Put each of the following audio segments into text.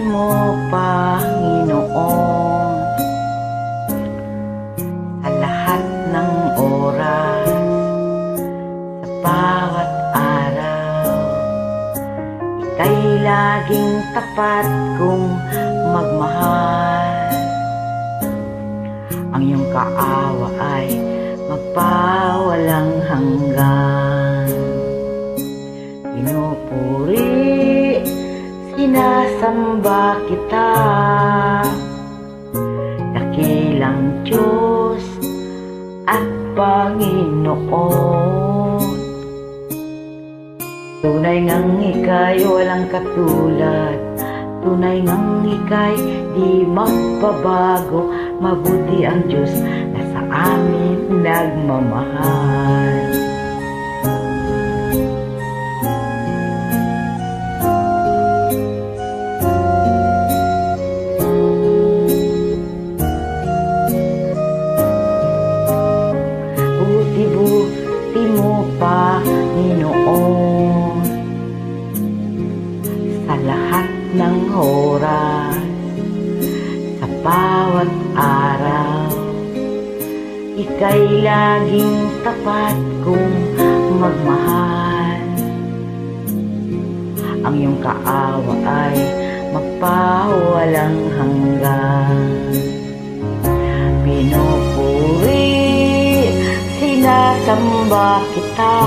mo, Panginoon, sa lahat ng oras, sa bawat araw. Ika'y laging tapat kong magmahal. Ang iyong kaawa ay magpawalang hanggan. Pinupuri, sinasamba kita, dakilang Diyos at Panginoon. Tunay ngang ika'y walang katulad, tunay ngang ika'y di magbabago. Mabuti ang Diyos na sa amin nagmamahal. Buti mo, Panginoon, sa lahat ng oras, sa bawat araw. Ika'y laging tapat kong magmahal. Ang iyong kaawa ay magpawalang hanggan. Pinupuri, sinasamba kita,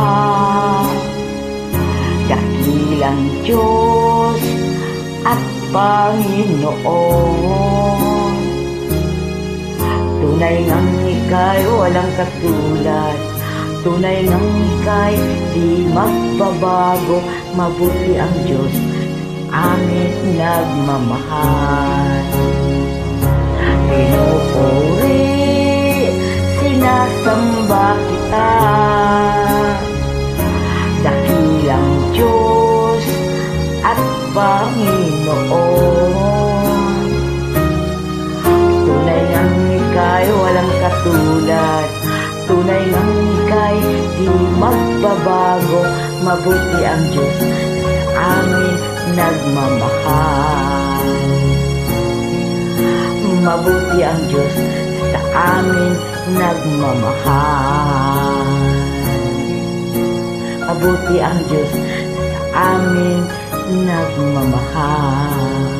dakilang Diyos at Panginoon. Tunay ngang ika'y walang katulad, tunay ngang ika'y di magbabago. Mabuti ang Diyos, amin nagmamahal. Pinupuri, sinasamba kita, dakilang Diyos at Panginoon. Tunay ngang ika'y walang katulad, tunay ngang ika'y di magbabago. Mabuti ang Diyos sa amin nagmamahal. Mabuti ang Diyos sa amin nagmamahal. Mabuti ang Diyos sa amin nagmamahal.